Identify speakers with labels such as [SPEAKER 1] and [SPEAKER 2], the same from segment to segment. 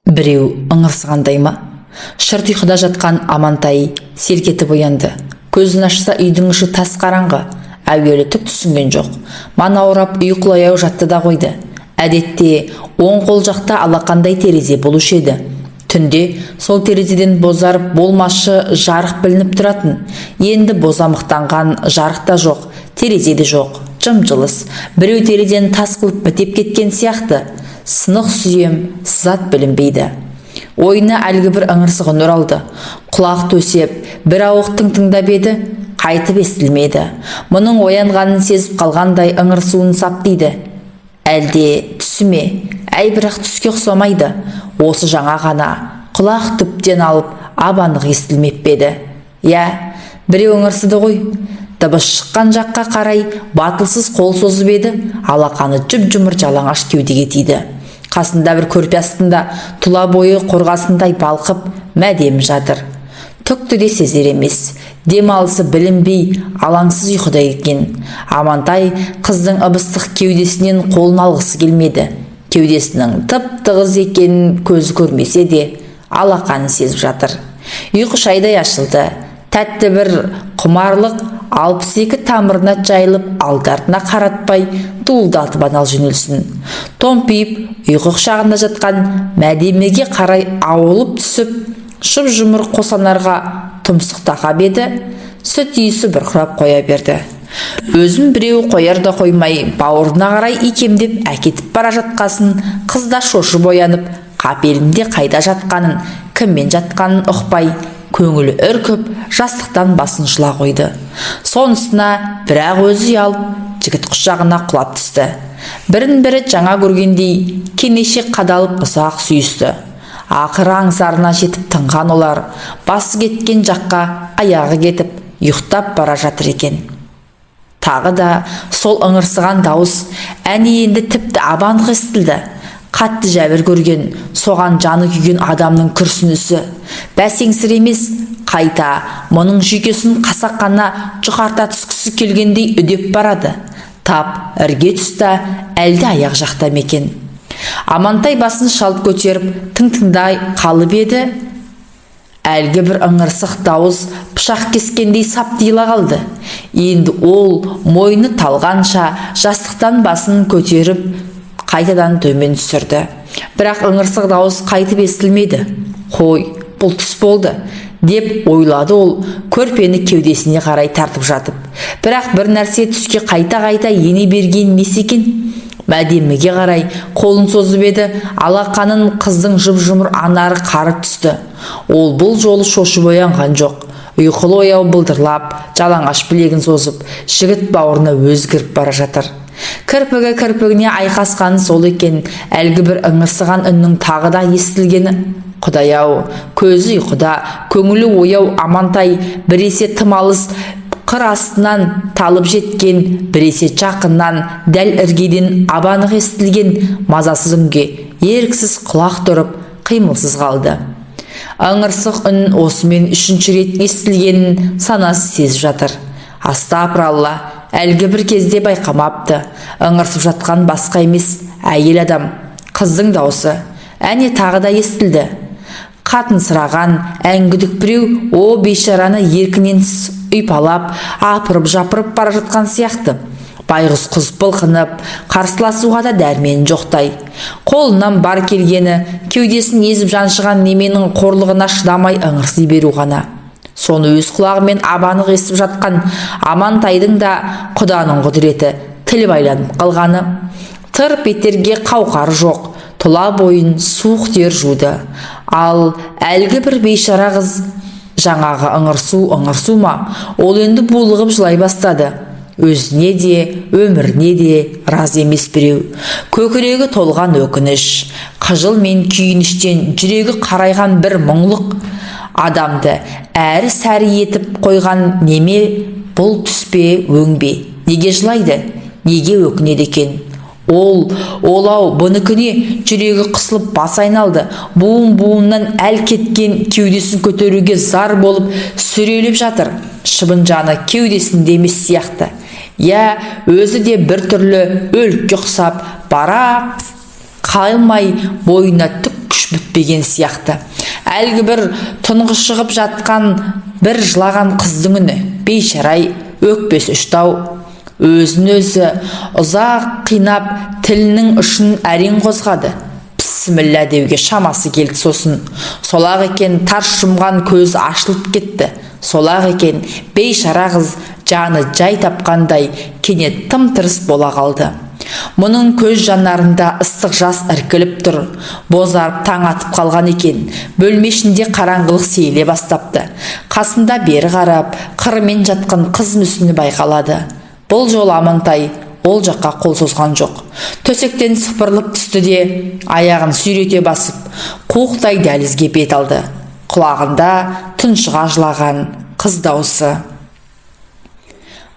[SPEAKER 1] Біреу ыңырсығандай ма? Шырт ұйқыда жатқан Амантай селк етіп оянды. Көзін ашса үйдің іші тас қараңғы. Әуелі түк түсінген жоқ. Манаурап ұйқылаяу жатты да қойды. Әдетте оң қол жақта алақандай терезе болушы еді. Түнде сол терезеден бозарып болмашы жарық білініп тұратын. Енді бозамықтанған жарық та жоқ, терезе де жоқ, жым-жылыс. Біреу терезені тас қылып бітеп кеткен сияқты. Сынық сүйем, сызат білінбейді. Ойына әлгі бір ыңырсық үн оралды. Құлақ төсеп, бір ауық тыңдап еді, қайтып естілмеді. Мұның оянғанын сезіп қалғандай ыңырсуын саптайды. Әлде түсі ме? Әй, бірақ түске ұқсамайды. Осы жаңа ғана құлақ түптен алып абанық естілмеп еді. Я, біреу ыңырсыды ғой. Дыбыс шыққан жаққа қарай батылсыз қол созып еді, алақаны жұп-жұмыр жалаңаш кеудеге тиді. Қасында бір көрпе астында тұла бойы қорғасындай балқып мәдем жатыр. Түкті де сезер емес. Демалысы білінбей алаңсыз ұйқыда екен. Амантай қыздың ыбыстық кеудесінен қолын алғысы келмеді. Кеудесінің тып-тығыз екенін көзі көрмесе де алақанын сезіп жатыр. Ұйқы шайдай ашылды. Тәтті бір құмарлық 62 тамырына жайылып алды-артына қаратпай дуылдатып анал жөнелсін. Томпиып ұйқы құшағында жатқан Мәдемеге қарай ауылып түсіп, жұп-жұмыр қосанарға тұмсық тақап еді, сүт иісі бұрқырап қоя берді. Өзін біреу қояр да қоймай бауырына қарай икемдеп әкетіп бара жатқасын қыз да шошып оянып, қапелімде қайда жатқанын, кіммен жатқанын ұқпай, көңілі үркіп, жастықтан басын жұла қойды. Сонысына бірақ өзі ұялып, жігіт құшағына құлап түсті. Бірін-бірі жаңа көргендей кенеше қадалып ұзақ сүйісті. Ақыры аңсарына жетіп тынған олар, басы кеткен жаққа аяғы кетіп, ұйықтап бара жатыр екен. Тағы да сол ыңырсыған дауыс әне енді тіпті абанық естілді. Қатты жәбір көрген, соған жаны күйген адамның күрсінісі. Бәсеңсір емес, қайта мұның жүйкесін қасаққана жұқарта түскісі келгендей үдеп барады. Тап ірге тұста әлде аяқ жақта мекен. Амантай басын шалып көтеріп, тың-тыңдай қалып еді. Әлгі бір ыңырсық дауыс пышақ кескендей саптыйла қалды. Енді ол мойны талғанша жастықтан басын көтеріп, қайтадан төмен түсірді. Бірақ ыңырсық дауыс қайтып естілмейді. Қой, бұл түс болды, деп ойлады ол, көрпені кеудесіне қарай тартып жатып. Бірақ бір нәрсе түске қайта-қайта ене берген несі екен? Мәдемеге қарай қолын созып еді, алақанын қыздың жұп-жұмыр анары қарып түсті. Ол бұл жолы шошып оянған жоқ. Ұйқылы ояу былдырлап, жалаңаш білегін созып, жігіт бауырына өзі кіріп бара жатыр. Кірпігі кірпігіне айқасқаны сол екен. Әлгі бір ыңырсыған үннің тағы да естілгені. Құдай-ау, көзі ұйқыда, көңілі ояу Амантай біресе тым алыс қыр астынан талып жеткен, біресе жақыннан дәл іргеден абанық естілген мазасыз үнге еріксіз құлақ тұрып, қимылсыз қалды. Ыңырсық үн осымен үшінші рет естілгенін санасы сезіп жатыр. Астапыралла, әлгі бір кезде байқамапты. Ыңырсып жатқан басқа емес, әйел адам, қыздың даусы. Әне тағы да естілді. Қатынсыраған әңгүдік біреу о бейшараны еркінен ұйпалап, апырып-жапырып бара жатқан сияқты. Байғұс құз былқынып, қарсыласуға да дәрмен жоқтай. Қолынан бар келгені, кеудесін езіп жаншыған неменің қорлығына шыдамай ыңырси беру ғана. Соны өз құлағымен абанық естіп жатқан Амантайдың да құданың құдіреті тіл байланып қалғаны. Тырп етерге қауқары жоқ, тұла бойын суық тер жуды. Ал әлгі бір бейшара қыз жаңағы ыңырсу ма, ол енді булығып жылай бастады. Өзіне де, өміріне де раз емес біреу. Көкірегі толған өкініш, қыжыл мен күйініштен жүрегі қарайған бір мұңлық адамды әрі сәрі етіп қойған неме, бұл түспе, өңбе. Неге жылайды, неге өкінеді екен? Ол-ау, бұныкіне жүрегі қысылып бас айналды. Буын-буыннан әл кеткен кеудесін көтеруге зар болып сүреліп жатыр. Шыбын жаны кеудесінде емес сияқты. Я, өзі де бір түрлі өлікке ұқсап, қалмай бойына түк күш бітпеген сияқты. Әлгі бір тұнғы шығып жатқан, бір жылаған қыздың үні, бейшарай, өкпесі үштау. Өзін өзі ұзақ қинап, тілінің ұшын әрең қозғады. Бісміллә деуге шамасы келді. Сосын солақ екен, тарс жұмған көзі ашылып кетті. Солақ екен, бейшара қыз жаны жай тапқандай кенет тым-тырыс бола қалды. Мұның көз жанарында ыстық жас іркіліп тұр. Бозарып таң атып қалған екен. Бөлмешінде қараңғылық сейіле бастапты. Қасында бері қарап, қырымен жатқан қыз мүсіні байқалады. Бұл жол Амантай ол жаққа қол созған жоқ. Төсектен сыпырылып түсті де, аяғын сүйрете басып, қуықтай дәлізге бет алды. Құлағында тұншыға жылаған қыз дауысы.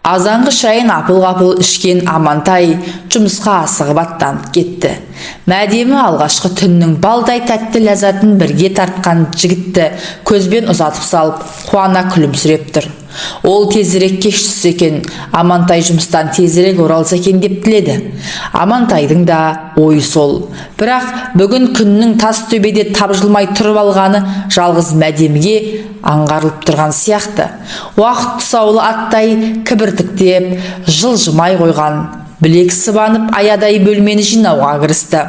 [SPEAKER 1] Азанғы шайын апыл-ғапыл ішкен Амантай жұмысқа асығып аттанып кетті. Мәдемі алғашқы түннің балдай тәтті ләззатын бірге тартқан жігітті көзбен ұзатып салып, қуана күлімсіреп тұр. Ол тезірек кеш түссе екен, Амантай жұмыстан тезірек оралса екен деп тіледі. Амантайдың да ойы сол. Бірақ бүгін күннің тас төбеде тапжылмай тұрып алғаны жалғыз Мәдемге аңғарылып тұрған сияқты. Уақыт тұсаулы аттай кібіртіктеп, жылжымай қойған. Білек сыбанып аядай бөлмені жинауға кірісті.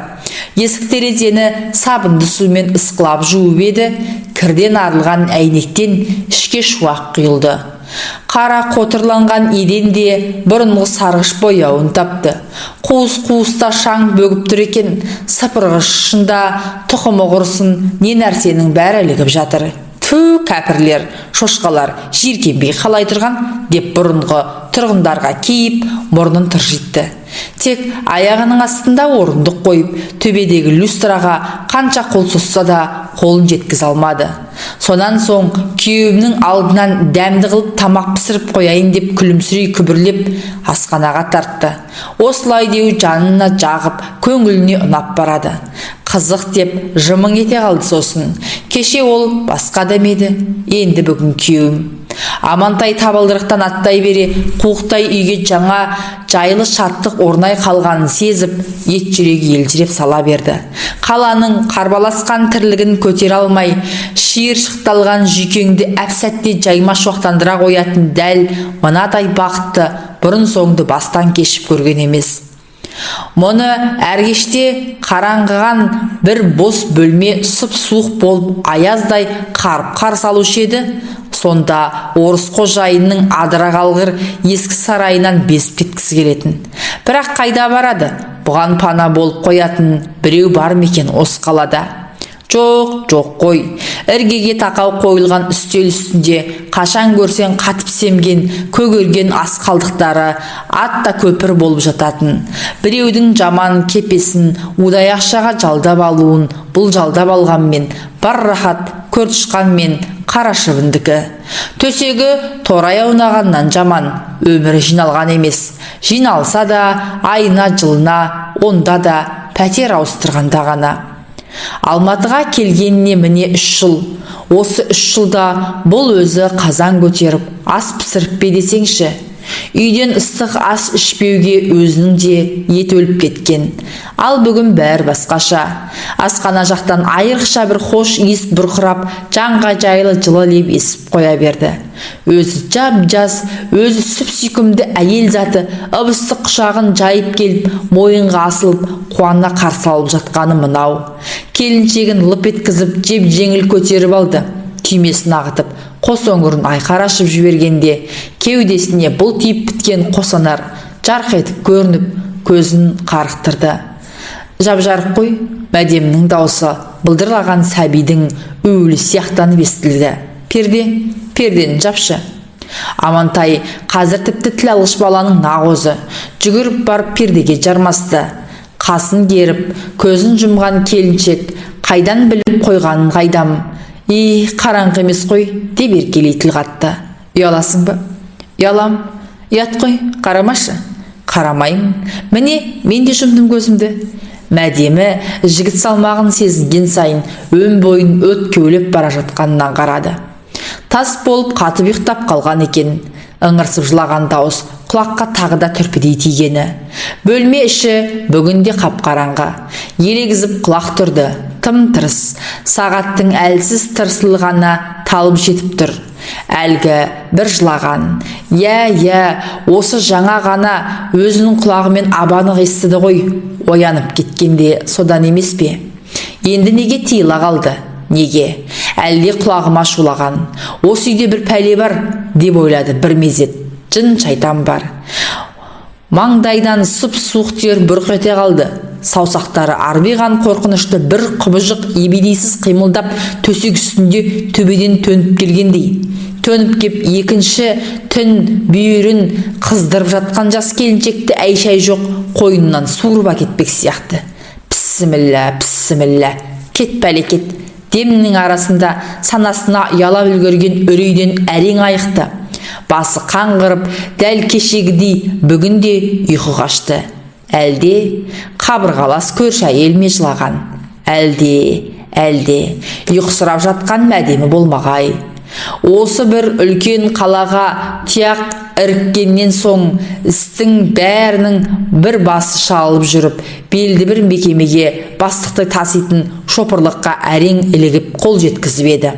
[SPEAKER 1] Есік терезені сабынды сумен ысқылап жуып еді, кірден арылған әйнектен ішке шуақ құйылды. Қара қотырланған еден де бұрынғы сарғыш бояуын тапты. Қуыс-қуыста шаң бөгіп тұр екен, сыпырғыш ұшында тұқымы құрысын не нәрсенің бәрі ілігіп жатыр. Ту, кәпірлер, шошқалар, жиркенбей қалай тұрған деп бұрынғы тұрғындарға кейіп, мұрнын тыржитты. Тек аяғының астында орындық қойып, төбедегі люстраға қанша қол созса да қолын жеткізе алмады. Сонан соң күйеуімнің алдынан дәмді қылып тамақ пісіріп қояйын деп күлімсірей күбірлеп асханаға тартты. Осылай деу жанына жағып, көңіліне ұнап барады. Қызық деп жымың ете қалды. Сосын кеше ол басқа демеді, енді бүгін күйеуім. Амантай табалдырықтан аттай бере, қуықтай үйге жаңа жайлы шаттық орнай қалғанын сезіп, ет жүрегі елжіреп сала берді. Қаланың қарбаласқан тірлігін көтер алмай, шиыршықталған жүйкеңді әп-сәтте жайма шоқтандыра қоятын дәл мынадай бақытты бұрын соңды бастан кешіп көрген емес. Мұны әргеште қараңғыған бір бос бөлме сұп-суық болып аяздай қарып қарсы алушы еді. Сонда орыс қожайынның адыра қалғыр ескі сарайынан безіп кеткісі келетін. Бірақ қайда барады? Бұған пана болып қоятын біреу бар мекен осы қалада? Жоқ қой. Іргеге тақау қойылған үстел үстінде қашан көрсең қатып семген көгерген ас қалдықтары атта көпір болып жататын. Біреудің жаман кепесін удай ақшаға жалдап алуын бұл жалдап алғанмен бар рахат көртішқанмен қара шыбындікі. Төсегі торай аунағаннан жаман, өмірі жиналған емес. Жиналса да айына жылына онда да пәтер ауыстырғанда ғана. Алматыға келгеніне міне 3 жыл. Осы 3 жылда бұл өзі қазан көтеріп, ас пісіріп пе десеңші. Үйден ыстық ас ішпеуге өзінің де ет өліп кеткен. Ал бүгін бәрі басқаша. Асхана жақтан айрықша бір хош иіс бұрқырап, жанға жайлы жылы леп есіп қоя берді. Өзі жап-жас, өзі сүп-сүйкімді әйел заты ыбыстық құшағын жайып келіп, мойынға асылып, қуана қарсы алып жатқаны мынау. Келіншегін лып еткізіп, жеп-жеңіл көтеріп алды. Түймесін ағытып, қос өңірін айқарашып жібергенде, кеудесіне бұл тиіп біткен қосанар жарқ етіп көрініп, көзін қарықтырды. Жап-жарық қой, Мәдемнің даусы былдырлаған сәбидің өулі сияқтанып естілді. Пердені жапшы. Амантай қазір тіпті тіл алғыш баланың нағозы. Жүгіріп барып пердеге жармасты. Қасын керіп, көзін жұмған келіншек қайдан біліп қойғанын қайдам. Қараңғы емес қой, деп еркелей тіл қатты. Ұяласың ба? Ұялам. Ұят қой, қарамашы. Қарамайым. Міне, мен де жұмдым көзімді. Мәдемі жігіт салмағын сезінген сайын өн бойын өт кеулеп бара жатқанынан қарады. Тас болып қатып ұйықтап қалған екен. Ыңырсып жылаған дауыс құлаққа тағы да түрпідей тигені. Бөлме іші бүгінде қап-қараңғы. Елегізіп құлақ тұрды. Тым-тырыс. Сағаттың әлсіз тырсылғана талып жетіп тұр. Әлгі бір жылаған. Осы жаңа ғана өзінің құлағымен абанық естіді ғой. Оянып кеткенде содан емес пе? Енді неге тиыла қалды? Неге? Әлде құлағыма шулаған. Осы үйде бір пәле бар, деп ойлады бір мезет. Жын шайтан бар. Маңдайдан сұп-суық тер бұрқ ете қалды. Саусақтары арбиған қорқынышты бір құбыжық ебедейсіз қимылдап төсек үстінде төбеден төніп келгендей. Төніп кеп екінші түн бүйірін қыздырып жатқан жас келіншекті әй-шәй жоқ қойнынан суырып әкетпек сияқты. Пісіміллә, кет бәле кет. Демнің арасында санасына ұялап үлгерген үрейден әрең айықты. Басы қаңғырып, дәл кешегідей бүгінде ұйқы қашты. Әлде қабырғалас көрші әйел ме жылаған? Әлде ұйқысырап жатқан мәдемі болмағай. Осы бір үлкен қалаға тияқ іріккеннен соң істің бәрінің бір басы шалып жүріп, белді бір мекемеге бастықты таситын шопырлыққа әрең ілігіп қол жеткізіп еді.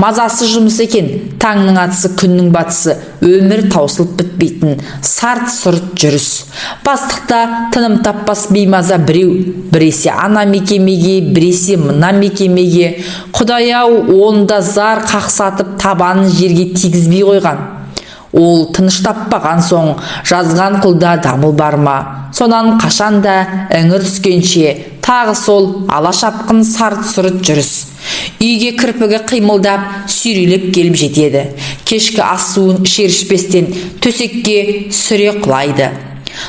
[SPEAKER 1] Мазасы жұмыс екен, таңның атысы, күннің батысы, өмір таусылып бітпейтін сарт-сұрт жүріс. Бастықта тыным таппас беймаза біреу, біресе ана мекемеге, біресе мына мекемеге. Құдай-ау, онда зар қақсатып табанын жерге тигізбей қойған. Ол тыныш таппаған соң жазған құлда дамыл бар ма? Сонан қашанда іңір түскенше тағы сол ала шапқын сарт-сұрт жүріс. Үйге кірпігі қимылдап сүйрелеп келіп жетеді. Кешкі ас суын ішер-ішпестен төсекке сүре құлайды.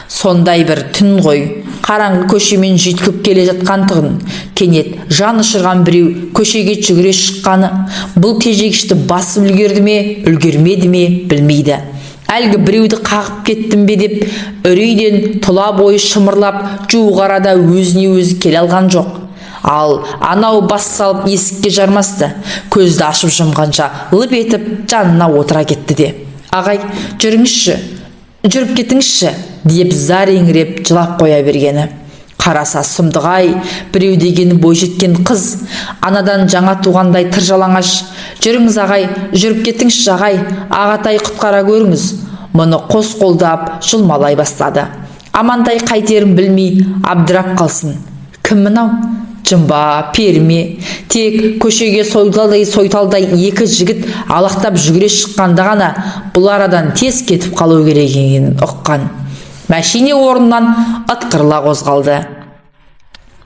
[SPEAKER 1] Сондай бір түн ғой, қараңғы көшемен жүйткіп келе жатқандығын кенет жан ұшырған біреу көшеге жүгіре шыққаны. Бұл тежегішті басып үлгерді ме, үлгермеді ме білмейді. Әлгі біреуді қағып кеттім бе деп үрейден тұла бойы шымырлап жуық арада өзіне өзі келе алған жоқ. Ал анау бас салып есікке жармасты. Көзді ашып жұмғанша лып етіп жанына отыра кетті де: "Ағай, жүріп кетіңізші", деп зар еңіреп жылап қоя бергені. Қараса сұмдық-ай, біреу дегені бойжеткен қыз, анадан жаңа туғандай тыржалаңаш. "Жүріңіз ағай, жүріп кетіңізші ағай, ағатай құтқара көріңіз". Мұны қос қолдап жұлмалай бастады. Амантай қайтерін білмей абдырап қалсын. Кім мынау? Жымба, перме, тек көшеге сойталдай екі жігіт алақтап жүгіре шыққанда ғана бұл арадан тез кетіп қалу керек екенін ұққан. Мәшине орнынан ытқырыла қозғалды.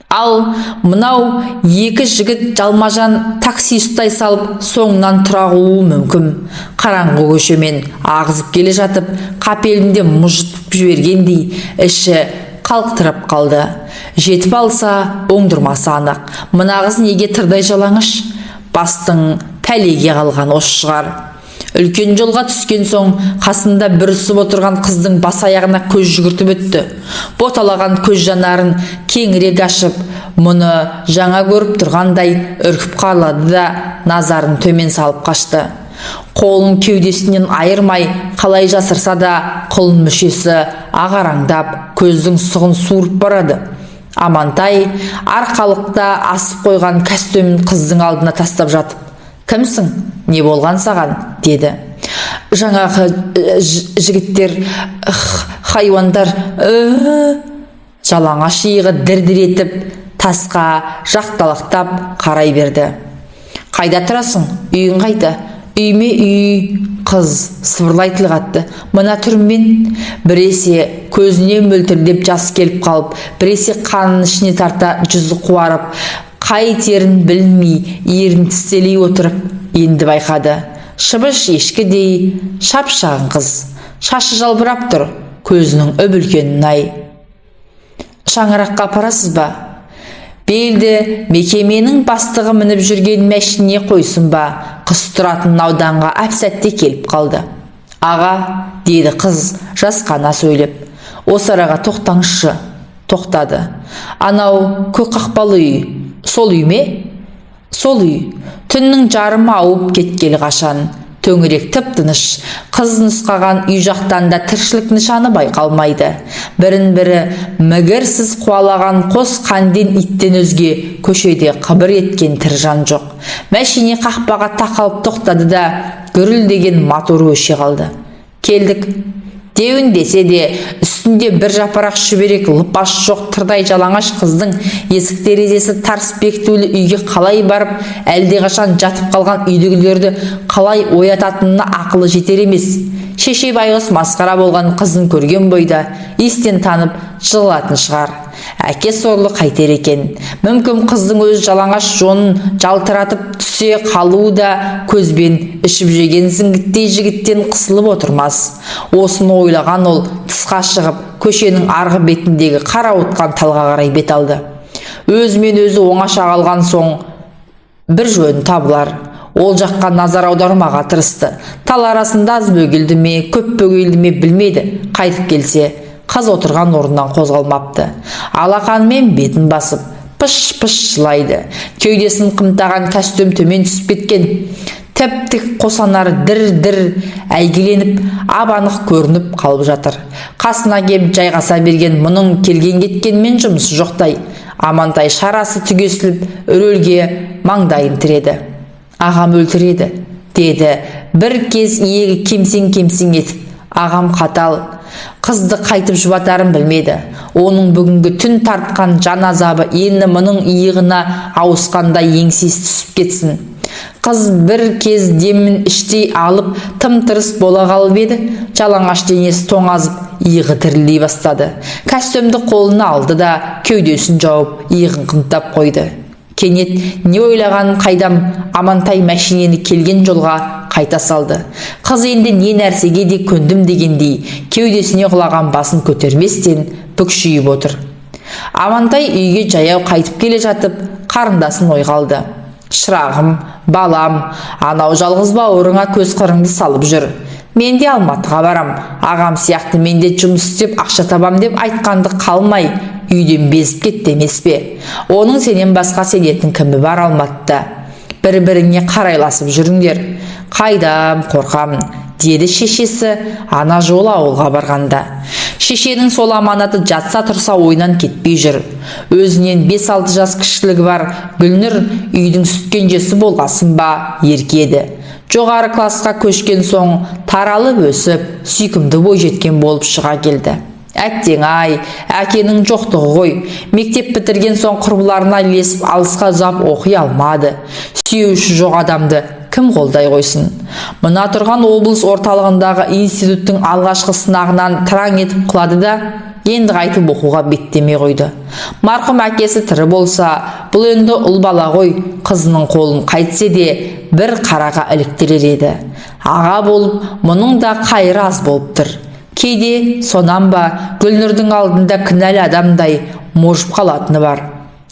[SPEAKER 1] Ал мынау екі жігіт жалмажан такси ұстай салып соңынан тұра қууы мүмкін. Қараңғы көшемен ағызып келе жатып, қапелімде мұжытып жібергендей іші қалықтырып қалды. Жетіп алса оңдырмасы анық. Мына қыз неге тырдай жалаңаш? Бастың пәлеге қалған осы шығар. Үлкен жолға түскен соң қасында бүрісіп отырған қыздың бас аяғына көз жүгіртіп өтті. Боталаған көз жанарын кеңірек ашып, мұны жаңа көріп тұрғандай үркіп қалады да назарын төмен салып қашты. Қолын кеудесінен айырмай қалай жасырса да құлын мүшесі ағараңдап көздің сұғын суырып барады. Амантай арқалықта асып қойған костюмін қыздың алдына тастап жатып: "Кімсің? Не болған саған?" деді. "Жаңағы жігіттер, хайуандар." Жалаңаш иығы дір-дір етіп тасқа жақталақтап қарай берді. "Қайда тұрасың? Үйің қайда?" "Үйме үй." Қыз сыбырлай тіл қатты. "Мына түріммен." Біресе көзіне мөлтірдеп жас келіп қалып, біресе қанын ішіне тарта жүзі қуарып, қайтерін білмей ерін тістелей отырып енді байқады. Шыбыш ешкідей шапшағын қыз. Шашы жалбырап тұр, көзінің үбілгенін-ай. "Шаңыраққа апарасыз ба?" "Белді мекеменің бастығы мініп жүрген мәшинеге қойсын ба?" Қыз тұратын ауданға әп-сәтте келіп қалды. "Аға", деді қыз жасқана сөйлеп. "Осы араға тоқтаңызшы." Тоқтады. "Анау көк қақпалы үй, сол үй ме?" "Сол үй. Түннің жарымы ауып кеткелі қашан. Төңірек тып-тыныш. Қыз нұсқаған үй жақтан да тіршілік нышаны байқалмайды. Бірін-бірі мігірсіз қуалаған қос қанден иттен өзге көшеде қыбыр еткен тірі жан жоқ. Мәшине қақпаға тақалып тоқтады да гүрілдеген моторы өше қалды. Келдік деуін десе де үстінде бір жапырақ шүберек лыпаш жоқ тырдай жалаңаш қыздың есік терезесі тарс бекітулі үйге қалай барып, әлдеқашан жатып қалған үйдегілерді қалай оятатынына ақылы жетер емес. Шеше байғұс масқара болған қызын көрген бойда естен танып жығылатын шығар. Әке сорлы қайтер екен. Мүмкін қыздың өз жалаңаш жонын жалтыратып түсе қалуы да көзбен ішіп жеген зіңгіттей жігіттен қысылып отырмас. Осыны ойлаған ол тысқа шығып, көшенің арғы бетіндегі қарауытқан талға қарай бет алды. Өзімен өзі оңаша қалған соң бір жөн табылар. Ол жаққа назар аудармаға тырысты. Тал арасында аз бөгелді ме, көп бөгелді ме білмеді. Қайтып келсе, қыз отырған орнынан қозғалмапты. Алақанымен бетін басып, пыш-пыш жылайды. Кеудесін қымтаған костюм төмен түсіп кеткен. Тіп-тік қосанары дір-дір әйгіленіп, ап-анық көрініп қалып жатыр. Қасына кеп жайғаса берген мұның келген кеткенмен жұмысы жоқтай. Амантай шарасы түгесіліп, үрөлге маңдайын тіреді. Ағам өлтіреді, деді бір кез иегі кемсең-кемсең етіп. Ағам қатал. Қызды қайтып жұбатарын білмеді. Оның бүгінгі түн тартқан жан азабы енді мұның иығына ауысқанда еңсесі түсіп кетсін. Қыз бір кез демін іштей алып тым-тырыс бола қалып еді. Жалаңаш денесі тоңазып, иығы дірілдей бастады. Костюмді қолына алды да кеудесін жауып, иығын қымтап қойды. Кенет не ойлаған қайдам Амантай мәшинені келген жолға қайта салды. Қыз енді не нәрсеге де көндім дегендей кеудесіне құлаған басын көтерместен бүкшиіп отыр. Амантай үйге жаяу қайтып келе жатып қарындасын ойға алды. Шырағым, балам, анау жалғыз бауырыңа көз қырыңды салып жүр. Мен де Алматыға барам. Ағам сияқты мен де жұмыс істеп ақша табам деп айтқанды қалмай үйден безіп кетті емес пе? Оның сенен басқа сенетін кімі бар Алматыда? Бір-біріңе қарайласып жүріңдер. Қайдам, қорқамын, деді шешесі ана жолы ауылға барғанда. Шешенің сол аманаты жатса тұрса ойнан кетпей жүр. Өзінен 5-6 жас кішілігі бар Гүлнұр үйдің сүткенжесі болғасын ба еркеді. Жоғары классқа көшкен соң таралып өсіп, сүйкімді бой жеткен болып шыға келді. Әттең-ай, әкенің жоқтығы ғой. Мектеп бітірген соң құрбыларына ілесіп алысқа ұзап оқи алмады. Сүйеуші жоқ адамды кім қолдай қойсын? Мына тұрған облыс орталығындағы институттың алғашқы сынағынан тыраң етіп құлады да, енді қайтып оқуға беттемей қойды. Марқұм әкесі тірі болса, бұл енді ұл бала ғой, қызының қолын қайтсе де бір қараға іліктірер еді. Аға болып, мұның да қайыры аз болып тұр. Кейде сонан ба Гүлнұрдың алдында кінәлі адамдай можып қалатыны бар.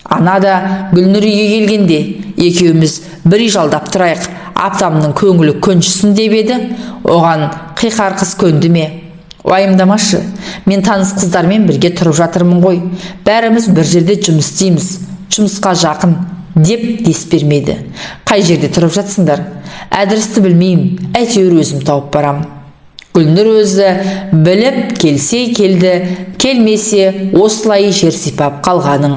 [SPEAKER 1] Ана да Гүлнұр үйге келгенде екеуміз бір үй жалдап тұрайық, аптамның көңілі көншісін деп еді. Оған қиқар қыз көнді ме? Уайымдамашы, мен таныс қыздармен бірге тұрып жатырмын ғой. Бәріміз бір жерде жұмыс істейміз, жұмысқа жақын деп дес бермеді. Қай жерде тұрып жатсыңдар? Әдірісті білмеймін, әйтеуір өзім тауып барам. Гүлнұр өзі біліп келсе келді, келмесе осылай жер сипап қалғаның.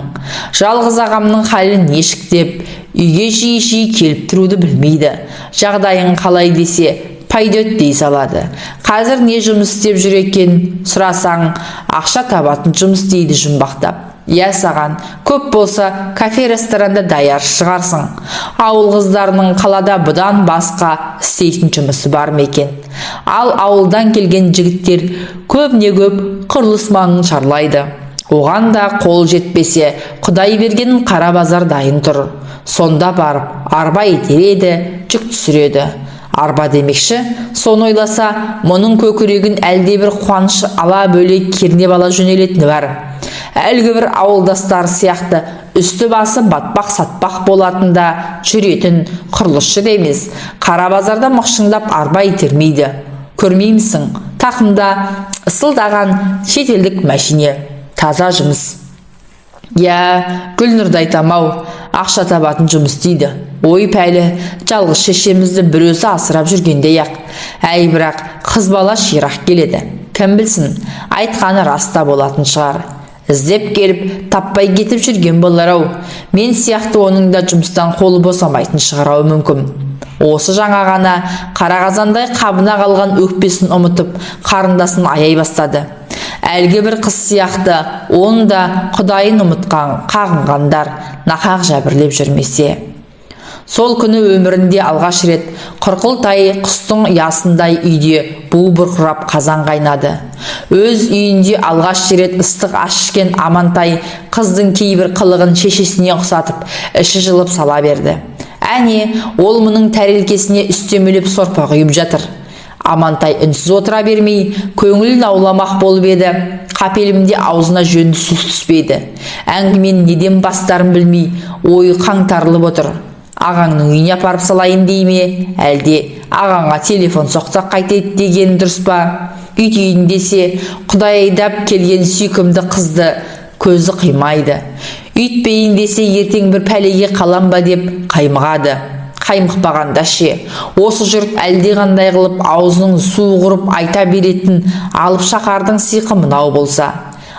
[SPEAKER 1] Жалғыз ағамның халін ешіктеп, үйге жиі-жиі келіп тұруды білмейді. Жағдайың қалай десе, пайдет дей салады. Қазір не жұмыс істеп жүр екен сұрасаң, ақша табатын жұмыс дейді жұмбақтап. Я саған, көп болса кафе-ресторанда даяр шығарсың. Ауыл қыздарының қалада бұдан басқа істейтін жұмысы бар ма екен? Ал ауылдан келген жігіттер көбіне көп құрылыс маңын шарлайды. Оған да қол жетпесе, Құдай берген қара базар дайын тұр. Сонда барып арба итереді, жүк түсіреді. Арба демекші, соны ойласа, мұның көкірегін әлде бір қуаныш ала бөлек кернеп ала жөнелетіні бар. Әлгі бір ауылдастар сияқты үсті басы батпақ сатпақ болатында жүретін құрылысшы емес, қара базарда мықшыңдап арба итермейді. Көрмеймісің, тақымда ысылдаған шетелдік мәшине, таза жұмыс. Я, Гүлнұрды айтам-ау, ақша табатын жұмыс істейді. Ой пәлі, жалғыз шешемізді бір өзі асырап жүргендей ақ. Әй бірақ қыз бала ширақ келеді. Кім білсін, айтқаны раста болатын шығар. Іздеп келіп, таппай кетіп жүрген болар-ау. Мен сияқты оның да жұмыстан қолы босамайтын шығарау мүмкін. Осы жаңа ғана қара қазандай қабына қалған өкпесін ұмытып, қарындасын аяй бастады. Әлгі бір қыз сияқты, оны да құдайын ұмытқан, қағынғандар нақақ жәбірлеп жүрмесе. Сол күні өмірінде алғаш рет қырқылтай құстың ұясындай үйде бу бұрқырап қазан қайнады. Өз үйінде алғаш рет ыстық ас ішкен Амантай қыздың кейбір қылығын шешесіне ұқсатып, іші жылып сала берді. Әне, ол мұның тәрелкесіне үстемелеп сорпа құйып жатыр. Амантай үнсіз отыра бермей, көңілін ауламақ болып еді. Қапелімде аузына жөнді сөз түспейді. Әңгімен неден бастарын білмей, ойы қаңтарылып отыр. Ағаңның үйіне апарып салайын дей ме, әлде ағаңа телефон соқсақ қайтеді деген дұрыс па? Үйтейін десе, Құдай айдап келген сүйкімді қызды көзі қимайды. Үйтпейін десе, ертең бір пәлеге қалам ба деп қаймығады. Қаймықпағанда ше, осы жұрт әлде қандай қылып аузының су құрып айта беретін алып шақардың сиқы мынау болса.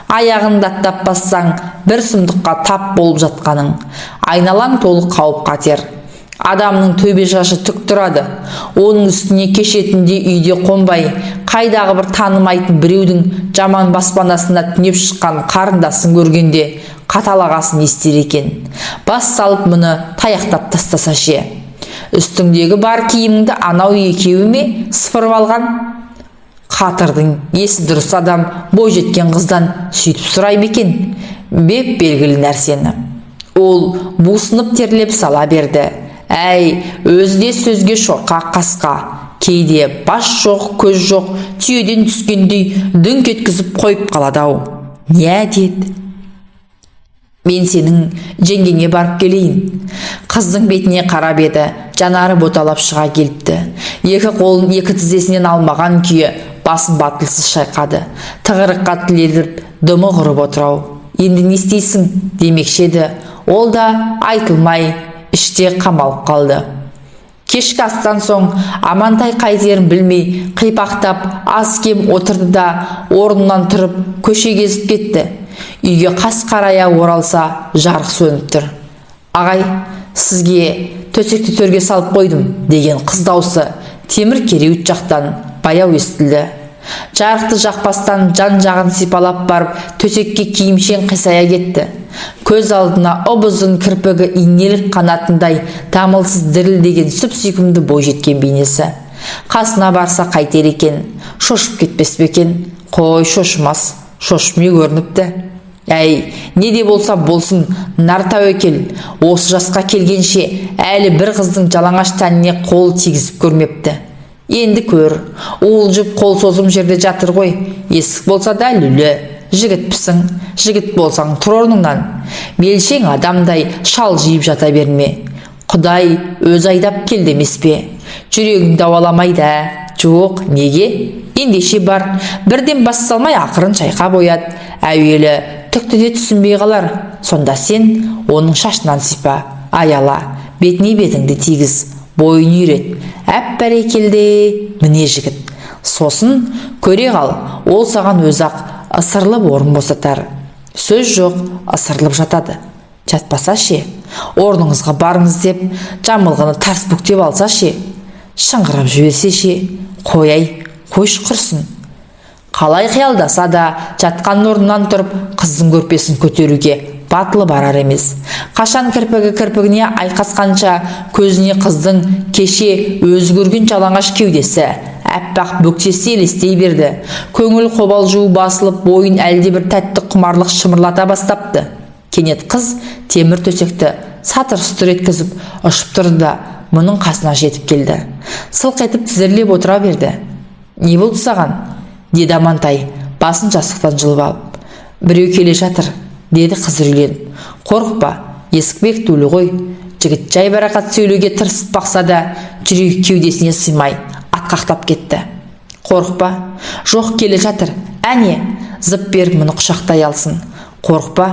[SPEAKER 1] Аяғын даттап бассаң, бір сұмдыққа тап болып жатқаның. Айналаң толы қауіп қатер. Адамның төбе шашы түк тұрады. Оның үстіне кешетінде үйде қонбай, қайдағы бір танымайтын біреудің жаман баспанасына түнеп шыққан қарындасын көргенде қаталағасын естер екен. Бас салып мұны таяқтап тастаса ше. Үстіңдегі бар киіміңді анау екеуі ме сыпырып алған? Қатырдың есі дұрыс адам бойжеткен қыздан сөйтіп сұрай ма екен? Беп белгілі нәрсені. Ол бусынып терлеп сала берді. Әй, өзде сөзге шорқақ қасқа. Кейде бас жоқ, көз жоқ, түйеден түскендей дүңк еткізіп қойып қалады-ау. Не әдет? Мен сенің жеңгеңе барып келейін. Қыздың бетіне қарап еді, жанары боталап шыға келіпті. Екі қолын екі тізесінен алмаған күйі басын батылсыз шайқады. Тығырыққа тілеліп, дымы құрып отырау. Енді не істейсің демекші еді. Ол да айтылмай іште қамалып қалды. Кешкі астан соң Амантай қайтерін білмей қипақтап аз кем отырды да орнынан тұрып көше кезіп кетті. Үйге қас қарая оралса жарық сөніп тұр. Ағай, сізге төсекті төрге салып қойдым деген қыз даусы темір кереует жақтан баяу естілді. Жарықты жақпастан жан-жағын сипалап барып төсекке киімшең қисая кетті. Көз алдына ұзын кірпігі инелік қанатындай дамылсыз дірілдеген сүп-сүйкімді бойжеткен бейнесі. Қасына барса қайтер екен, шошып кетпес пе екен? Қой, шошымас, шошымай көрініпті. Әй, не де болса болсын, нар тәуекел. Осы жасқа келгенше әлі бір қыздың жалаңаш тәніне қол тигізіп көрмепті. Енді көр, уылжып қол созым жерде жатыр ғой. Есік болса да үлі. Жігітпісің, жігіт болсаң тұр орныңнан. Белшең адамдай шал жиып жата берме. Құдай өз айдап келді емес пе? Жүрегің дауаламайды. Жоқ, неге? Ендеше бар, бірден бас салмай ақырын шайқап қояды. Әуелі түкті де түсінбей қалар. Сонда сен оның шашынан сипа, аяла, бетіне бетіңді тигіз, бойын үйрет. Бәрекелде, міне жігіт. Сосын көре қал, ол саған өзақ ысырылып орын босатар. Сөз жоқ, ысырылып жатады. Жатпаса ше, орныңызға барыңыз деп жамылғыны тарс бүктеп алса ше, шыңғырап жіберсе ше, қойай, қойш құрсын. Қалай қиялдаса да жатқан орнынан тұрып қыздың көрпесін көтеруге батылы барар емес. Қашан кірпігі кірпігіне айқасқанша көзіне қыздың кеше өзі көрген жалаңаш кеудесі, әппақ бөксесі елестей берді. Көңіл қобалжуы басылып, бойын әлде бір тәтті құмарлық шымырлата бастапты. Кенет қыз темір төсекті сатыр-сұтыр еткізіп ұшып тұрды да мұның қасына жетіп келді. Сылқ етіп тізерлеп отыра берді. Не болды саған? Деді Амантай, басын жастықтан жұлып алып. Біреу келе жатыр, деді қыз үрейленіп. Қорықпа, есік бекітулі ғой. Жігіт жайбарақат сөйлеуге тырысып бақса да, жүрегі кеудесіне сыймай атқақтап кетті. Қорықпа, жоқ келе жатыр. Әне, зып беріп мұны құшақтай алсын. Қорықпа,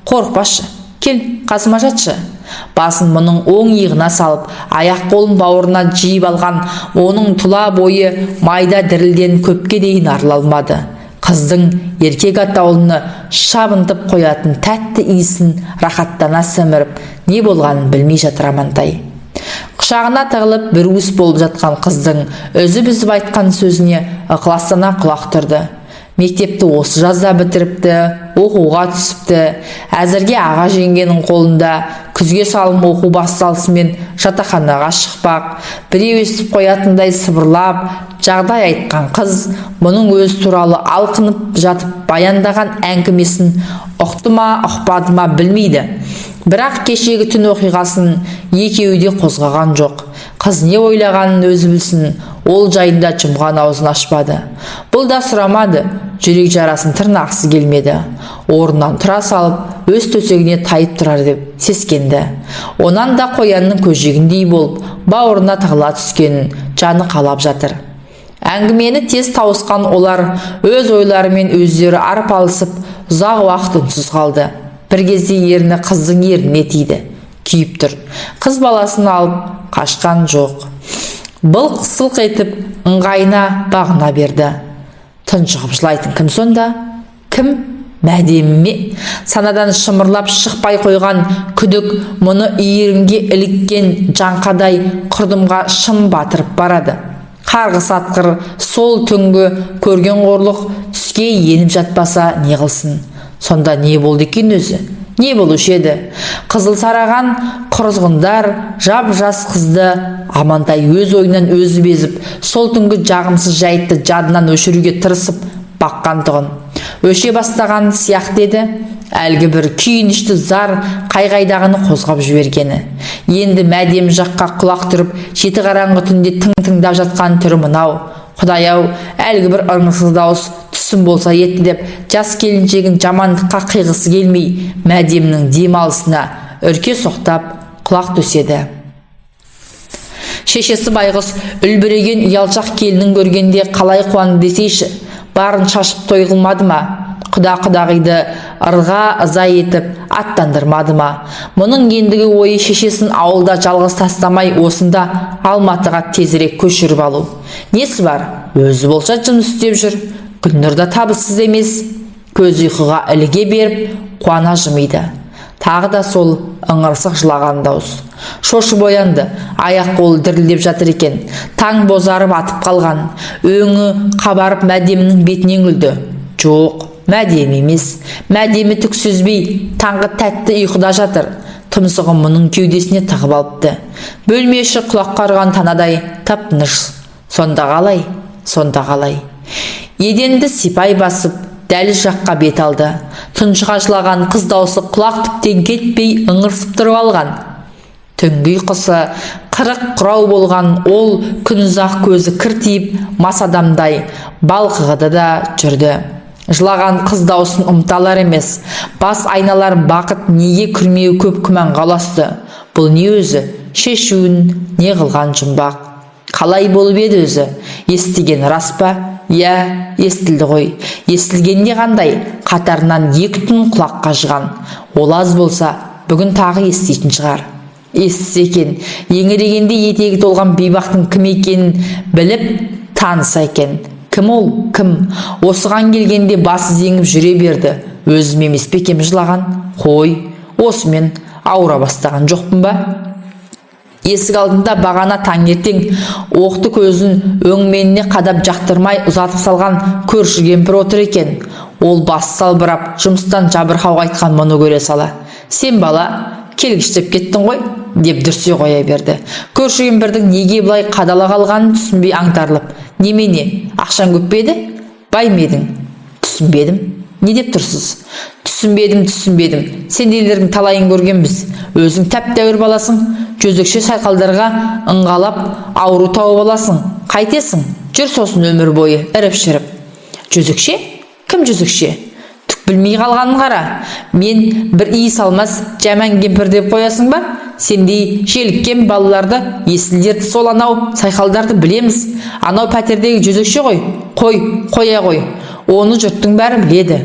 [SPEAKER 1] қорықпашы. Кел, қасыма жатшы. Басын мұның оң иығына салып, аяқ қолын бауырына жиып алған оның тұла бойы майда дірілден көпке дейін арыла алмады. Қыздың еркек атаулыны шабынтып қоятын тәтті иісін рахаттана сіміріп, не болғанын білмей жатыр Амантай. Құшағына тығылып бір уыс болып жатқан қыздың үзіп-үзіп айтқан сөзіне ықыластана құлақ тұрды. Мектепті осы жазда бітіріпті, оқуға түсіпті. Әзірге аға жеңгенің қолында, күзге салым оқу басталысымен жатақханаға шықпақ. Біреу естіп қоятындай сыбырлап, жағдай айтқан қыз мұның өз туралы алқынып жатып баяндаған әңгімесін ұқты ма, ұқпады ма білмейді. Бірақ кешегі түн оқиғасын екеуі де қозғаған жоқ. Қыз не ойлағанын өзі білсін, ол жайында жұмған аузын ашпады. Бұл да сұрамады, жүрек жарасын тырнақсы келмеді. Орнынан тұра салып, өз төсегіне тайып тұрар деп сескенді. Онан да қоянның көжегіндей болып, бауырына тығыла түскенін жаны қалап жатыр. Әңгімені тез тауысқан олар өз ойларымен өздері арпалысып, ұзақ уақыт үнсіз қалды. Бір кезде ерні қыздың ерніне тиді. Күйіп тұр. Қыз баласын алып қашқан жоқ. Былқ-сылқ етіп ыңғайына бағына берді. Тұншығып жылайтын кім сонда? Кім? Мәдем ме? Санадан шымырлап шықпай қойған күдік мұны иірімге іліккен жаңқадай құрдымға шым батырып барады. Қарғыс атқыр сол түнгі көрген қорлық түске еніп жатпаса не қылсын? Сонда не болды екен өзі? Не болушы еді? Қызыл сараған құрызғындар жап-жас қызды Амантай өз ойынан өзі безіп, сол түнгі жағымсыз жайтты жадынан өшіруге тырысып баққандығын өше бастаған сияқты еді. Әлгі бір күйінішті зар қайғайдағыны қозғап жібергені. Енді мәдем жаққа құлақ түріп, жеті қараңғы түнде тың-тыңдап жатқан түрі мынау. Құдай-ау, әлгі бір ырғызсыз дауыс түсім болса етті деп, жас келіншегін жамандыққа қиғысы келмей, мәдемнің демалысына үрке соқтап құлақ төседі. Шешесі байғұс үлбіреген ұялшақ келінін көргенде қалай қуанды десейші, барын шашып той қылмады ма? Құда-құдағиды ырға ыза етіп аттандырмады ма? Мұның ендігі ойы шешесін ауылда жалғыз тастамай осында Алматыға тезірек көшіріп алу. Несі бар? Өзі болса жұмыс істеп жүр. Гүлнұр да табыссыз емес. Көз ұйқыға іліге беріп, қуана жымиды. Тағы да сол ыңырсық жылаған дауыс. Шошып оянды, аяқ қолы дірілдеп жатыр екен. Таң бозарып атып қалған. Өңі қабарып мәдемнің бетінен күлді. Жоқ, мәдем емес. Мәдемі түк сөзбей, таңғы тәтті ұйқыда жатыр. Тұмсығын мұның кеудесіне тығып алыпты. Бөлме іші құлаққа ұрған танадай тып-тыныш. Сонда қалай? Сонда қалай? Еденді сипай басып, дәліз жаққа бет алды. Тұншыға жылаған қыз даусы құлақ түптен кетпей ыңырсып тұрып алған. Түнгі ұйқысы қырық құрау болған ол күн ұзақ көзі кіртиіп, мас адамдай балқығыды да жүрді. Жылаған қыз даусын ұмталар емес. Бас айналар бақыт неге күрмеу көп күмәнға ұласты. Бұл не өзі? Шешуін не қылған жұмбақ? Қалай болып еді өзі? Естіген рас па? Иә, естілді ғой. Естілгенде қандай? Қатарынан екі түн құлаққа жыған. Ол аз болса, бүгін тағы еститін шығар. Естісе екен, еңірегенде етегі толған бейбақтың кім екенін біліп таныса екен. Кім ол? Кім? Осыған келгенде басы зеңіп жүре берді. Өзім емес пе екем жылаған? Қой, осымен ауыра бастаған жоқпын ба? Есік алдында бағана таңертең оқты көзін өңменіне қадап жақтырмай ұзатып салған көрші кемпір отыр екен. Ол басы салбырап, жұмыстан жабырқау айтқан мұны көре сала. Сен бала, келгіштеп кеттің ғой, деп дүрсе қоя берді. Көрші кемпірдің неге бұлай қадала қалғанын түсінбей аңтарылып. Немене, ақшан көп пе еді? Бай ма едің? Түсінбедім. Не деп тұрсыз? Түсінбедім. Сендейлердің талайын көргенбіз. Өзің тәп-тәуір баласың. Жөзекше сайқалдарға ыңғалап, ауру тауып аласың. Қайтесің? Жүр сосын өмір бойы іріп-шіріп. Жөзекше? Кім жөзекше? Түк білмей қалғанын қара. Мен бір үй салмас жаман кемпір деп қоясың ба? Сендей желіккен балаларды, есілдерді сол анау сайқалдарды білеміз. Анау пәтердегі жөзекше ғой. Қоя қой. Оны жұрттың бәрі біледі.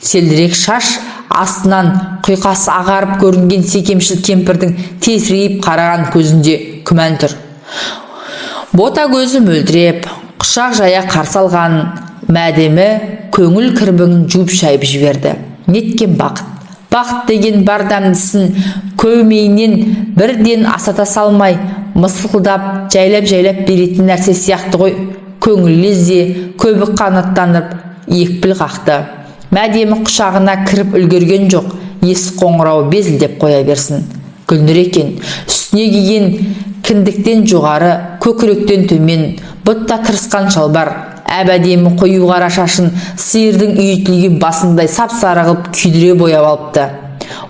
[SPEAKER 1] Селдірек шаш астынан құйқасы ағарып көрінген секемшіл кемпірдің тесірейіп қараған көзінде күмән тұр. Бота көзі мөлдіреп, құшақ жая қарсы алған мәдемі көңіл кірбіңін жуып шайып жіберді. Неткен бақыт! Бақыт деген бар дәмдісін көмейінен бірден асата салмай, мысқылдап, жайлап беретін нәрсе сияқты ғой. Көңіл лезде көбік қанаттанып, екпіл қақты. Мәдемі құшағына кіріп үлгерген жоқ, есік қоңырауы безілдеп қоя берсін. Гүлнұр екен, үстіне киген кіндіктен жоғары, көкіректен төмен, бұтта тырысқан шалбар, әбәдемі қою қара шашын сиырдың үйітілген басындай сап-сары қылып күйдіре бояп алыпты.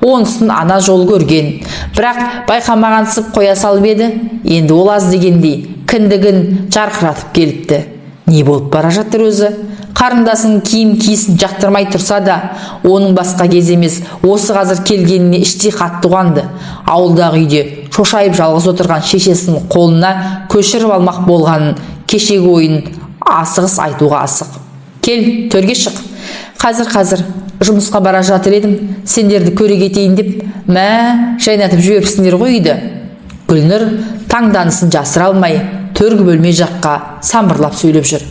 [SPEAKER 1] Онысын ана жол көрген, бірақ байқамағансып қоя салып еді, енді ол аз дегендей кіндігін жарқыратып келіпті. Не болып бара жатыр өзі? Қарындасын киім киісін жақтырмай тұрса да, оның басқа кез емес, осы қазір келгеніне іштей қатты қуанды. Ауылдағы үйде шошайып жалғыз отырған шешесін қолына көшіріп алмақ болғанын, кешегі ойын асығыс айтуға асық. Кел, төрге шық. Қазір жұмысқа бара жатыр едім, сендерді көре кетейін деп, жайнатып жіберіпсіңдер ғой үйді. Гүлнұр таңданысын жасыра алмай, төргі бөлме жаққа самбырлап сөйлеп жүр.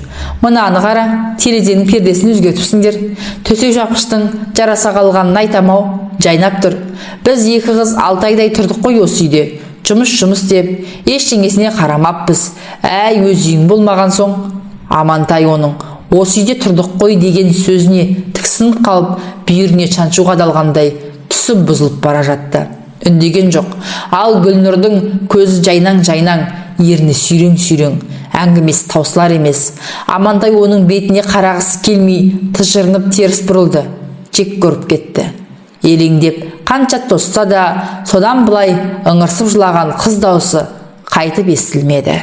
[SPEAKER 1] Мынаны қара, терезенің пердесін өзгертіпсіңдер. Төсек жапқыштың жараса қалғанын айтамау, жайнап тұр. Біз екі қыз 6 айдай тұрдық қой осы үйде. Жұмыс деп, ештеңесіне қарамаппыз. Әй, өз үйің болмаған соң. Амантай оның осы үйде тұрдық қой деген сөзіне тіксініп қалып, бүйіріне шаншу қадалғандай түсіп бұзылып бара жатты. Үндеген жоқ. Ал Гүлнұрдың көзі жайнаң, ерні сүйрең, әңгімесі таусылар емес. Амантай оның бетіне қарағысы келмей, тыжырынып теріс бұрылды. Жек көріп кетті. Елеңдеп, қанша тосса да, содан былай ыңырсып жылаған қыз даусы қайтып естілмеді.